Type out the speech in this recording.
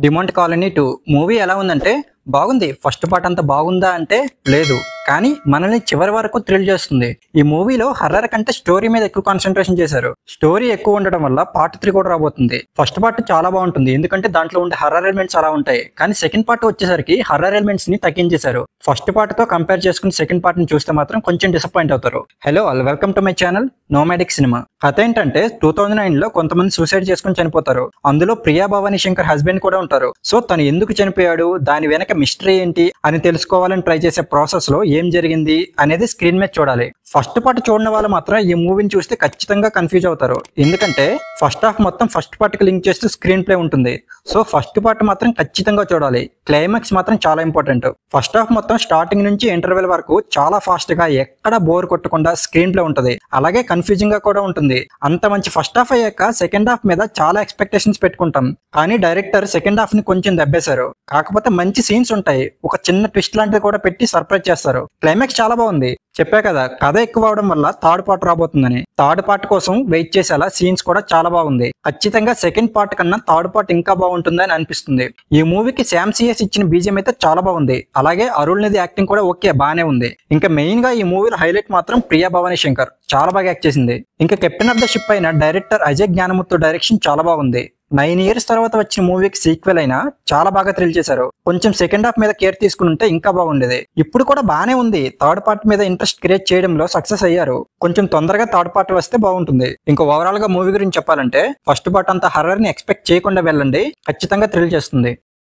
Demand colony 2 movie ఎలా ఉందంటే బాగుంది. ఫస్ట్ పార్ట్ అంత బాగుందా అంటే లేదు, కానీ మనల్ని చివరి వరకు థ్రిల్ చేస్తుంది. ఈ మూవీలో హర్రర్ కంటే స్టోరీ మీద ఎక్కువ కాన్సన్ట్రేషన్ చేశారు. స్టోరీ ఎక్కువ ఉండడం వల్ల పార్ట్ 3 కూడా రాబోతుంది. ఫస్ట్ పార్ట్ చాలా బాగుంటుంది, ఎందుకంటే దాంట్లో ఉండే హర్రర్ ఎలిమెంట్స్ అలా ఉంటాయి. కానీ సెకండ్ పార్ట్ వచ్చేసరికి హర్రర్ ఎలిమెంట్స్ ని తగ్గించేశారు. ఫస్ట్ పార్ట్ తో కంపేర్ చేసుకుని సెకండ్ పార్ట్ ని చూస్తే మాత్రం కొంచెం డిసప్పాయింట్ అవుతారు. Hello all, welcome to my channel nomadic cinema. కథ ఏంటంటే 2009 లో కొంతమంది సూసైడ్ చేసుకుని చనిపోతారు. అందులో ప్రియా భవానీ శంకర్ హస్బెండ్ కూడా ఉంటారు. సో తను ఎందుకు చనిపోయాడు, దాని వెనక మిస్టరీ ఏంటి అని తెలుసుకోవాలని ట్రై చేసే ప్రాసెస్ లో ఏం జరిగింది అనేది స్క్రీన్ మీద చూడాలి. ఫస్ట్ పార్ట్ చూడని వాళ్ళు మాత్రం ఈ మూవీని చూస్తే ఖచ్చితంగా కన్ఫ్యూజ్ అవుతారు. ఎందుకంటే ఫస్ట్ హాఫ్ మొత్తం ఫస్ట్ పార్ట్ కి లింక్ చేస్తూ స్క్రీన్ ప్లే ఉంటుంది. సో ఫస్ట్ పార్ట్ మాత్రం ఖచ్చితంగా చూడాలి. క్లైమాక్స్ మాత్రం చాలా ఇంపార్టెంట్. ఫస్ట్ హాఫ్ మొత్తం స్టార్టింగ్ నుంచి ఇంటర్వెల్ వరకు చాలా ఫాస్ట్ గా ఎక్కడ బోర్ కొట్టకుండా స్క్రీన్ ప్లే ఉంటుంది. అలాగే కన్ఫ్యూజింగ్ గా కూడా ఉంటుంది. అంత మంచి ఫస్ట్ హాఫ్ అయ్యాక సెకండ్ హాఫ్ మీద చాలా ఎక్స్పెక్టేషన్స్ పెట్టుకుంటాం. కానీ డైరెక్టర్ సెకండ్ హాఫ్ ని కొంచెం దెబ్బేశారు. కాకపోతే మంచి సీన్స్ ఉంటాయి. ఒక చిన్న ట్విస్ట్ లాంటిది కూడా పెట్టి సర్ప్రైజ్ చేస్తారు. క్లైమాక్స్ చాలా బాగుంది. చెప్పా కదా, కథ ఎక్కువ అవడం వల్ల థర్డ్ పార్ట్ రాబోతుందని. థర్డ్ పార్ట్ కోసం వెయిట్ చేసేలా సీన్స్ కూడా చాలా బాగుంది. ఖచ్చితంగా సెకండ్ పార్ట్ కన్నా థర్డ్ పార్ట్ ఇంకా బాగుంటుందని అనిపిస్తుంది. ఈ మూవీకి శామ్ సిఎస్ ఇచ్చిన బీజియం అయితే చాలా బాగుంది. అలాగే అరుళ్ నిధి యాక్టింగ్ కూడా ఓకే, బానే ఉంది. ఇంకా మెయిన్ గా ఈ మూవీలో హైలైట్ మాత్రం ప్రియా భవానీ శంకర్ చాలా బాగా యాక్ట్ చేసింది. ఇంకా కెప్టెన్ ఆఫ్ ద షిప్ అయిన డైరెక్టర్ అజయ్ జ్ఞానముత్తు డైరెక్షన్ చాలా బాగుంది. 9 years తర్వాత వచ్చిన మూవీకి సీక్వెల్ అయినా చాలా బాగా థ్రిల్ చేశారు. కొంచెం సెకండ్ హాఫ్ మీద కేర్ తీసుకుని ఉంటే ఇంకా బాగుండేది. ఇప్పుడు కూడా బానే ఉంది. థర్డ్ పార్ట్ మీద ఇంట్రెస్ట్ క్రియేట్ చేయడంలో సక్సెస్ అయ్యారు. కొంచెం తొందరగా థర్డ్ పార్ట్ వస్తే బాగుంటుంది. ఇంకా ఓవరాల్ గా మూవీ గురించి చెప్పాలంటే ఫస్ట్ పార్ట్ అంత హర్రర్ ని ఎక్స్పెక్ట్ చేయకుండా వెళ్ళండి, ఖచ్చితంగా థ్రిల్ చేస్తుంది.